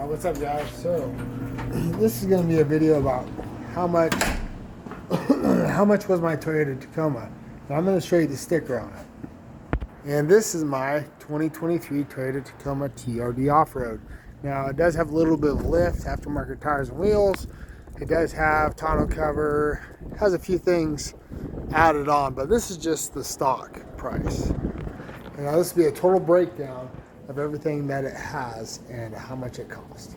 What's up, guys? So this is going to be a video about how much how much was my Toyota Tacoma. And I'm going to show you the sticker on it. And this is my 2023 Toyota Tacoma TRD off-road. Now it does have a little bit of lift, aftermarket tires and wheels. It does have tonneau cover, has a few things added on, but this is just the stock price. And now this will be a total breakdown of everything that it has and how much it costs.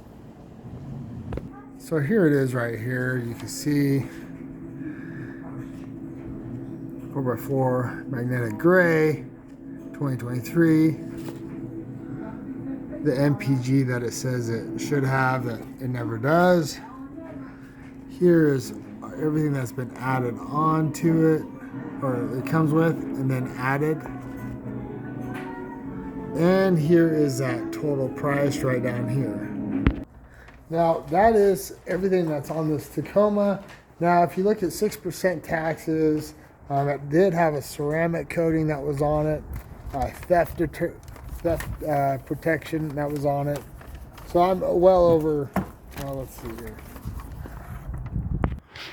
So here it is right here. You can see 4x4 magnetic gray, 2023. The MPG that it says it should have that it never does. Here is everything that's been added on to it, or it comes with and then added. And here is that total price right down here. Now that is everything that's on this Tacoma. Now if you look at 6% taxes, it did have a ceramic coating that was on it, theft protection that was on it. So I'm well over, well, let's see here,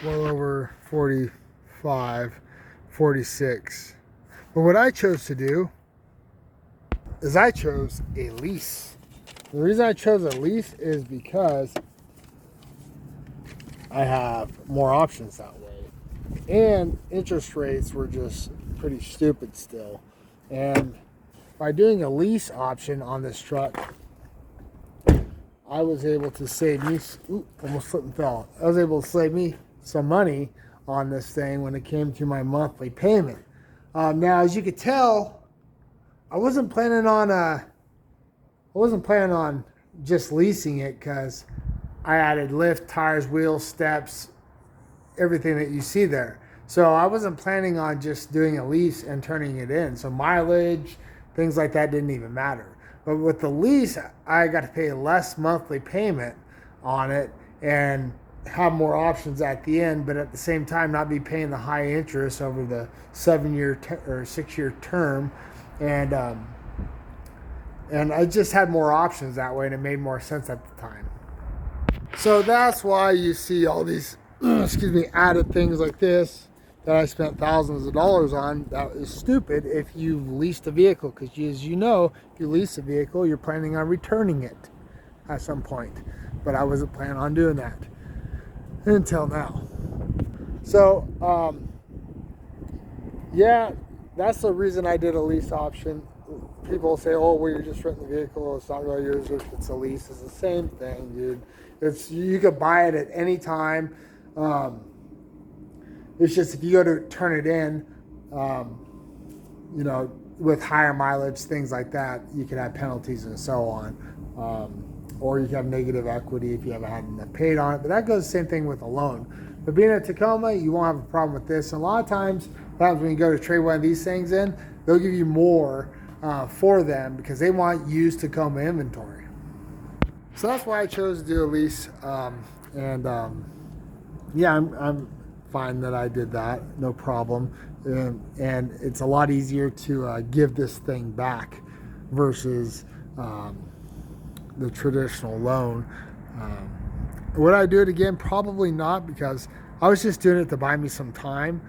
well over 45, 46. But what I chose to do is I chose a lease. The reason I chose a lease is because I have more options that way. And interest rates were just pretty stupid still. And by doing a lease option on this truck, I was able to save me, almost slipped and fell. I was able to save me some money on this thing when it came to my monthly payment. Now, as you could tell, I wasn't planning on just leasing it, because I added lift, tires, wheels, steps, everything that you see there. So I wasn't planning on just doing a lease and turning it in. So mileage, things like that didn't even matter. But with the lease, I got to pay less monthly payment on it and have more options at the end, but at the same time not be paying the high interest over the 7-year or 6-year term. And I just had more options that way, and it made more sense at the time. So that's why you see all these added things like this that I spent thousands of dollars on. That is stupid if you leased a vehicle, because as you know, if you lease a vehicle, you're planning on returning it at some point. But I wasn't planning on doing that until now. So yeah, that's the reason I did a lease option. People say, oh, well, you're just renting the vehicle, it's not really yours if it's a lease. It's the same thing, dude. You could buy it at any time. It's just if you go to turn it in, with higher mileage, things like that, you could have penalties and so on. Or you can have negative equity if you haven't had enough paid on it. But that goes the same thing with a loan. But being a Tacoma, you won't have a problem with this. And a lot of times when you go to trade one of these things in, they'll give you more for them because they want used Tacoma inventory. So that's why I chose to do a lease. Yeah, I'm fine that I did that, no problem. And it's a lot easier to give this thing back versus the traditional loan. Would I do it again? Probably not, because I was just doing it to buy me some time.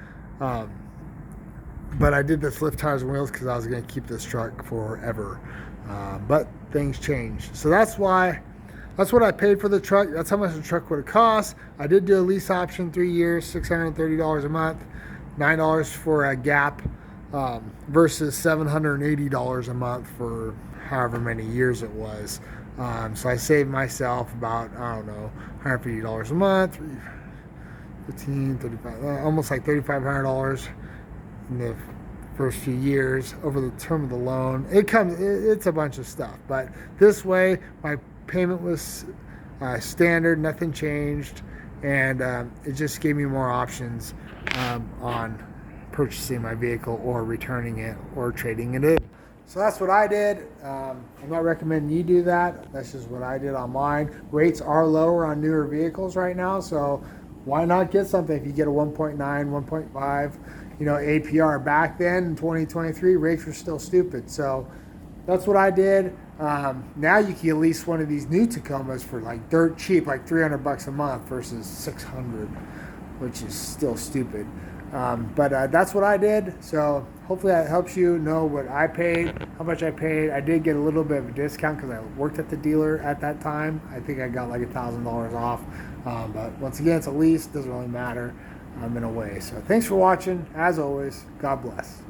But I did this lift, tires, and wheels because I was going to keep this truck forever. But things changed. So that's what I paid for the truck. That's how much the truck would have cost. I did do a lease option, 3 years, $630 a month, $9 for a gap, versus $780 a month for however many years it was. So I saved myself about, I don't know, $150 a month, 15, 35, almost like $3,500 in the first few years over the term of the loan. It's a bunch of stuff, but this way my payment was standard, nothing changed, and it just gave me more options on purchasing my vehicle or returning it or trading it in. So that's what I did. I'm not recommending you do that. That's just what I did on mine. Rates are lower on newer vehicles right now, so why not get something if you get a 1.9, 1.5, APR. Back then in 2023, rates were still stupid. So that's what I did. Now you can lease one of these new Tacomas for like dirt cheap, like $300 a month versus $600, which is still stupid. But that's what I did. So hopefully that helps you know what I paid, how much I paid. I did get a little bit of a discount because I worked at the dealer at that time. I think I got like $1,000 off. But once again, it's a lease. Doesn't really matter in a way. So thanks for watching. As always, God bless.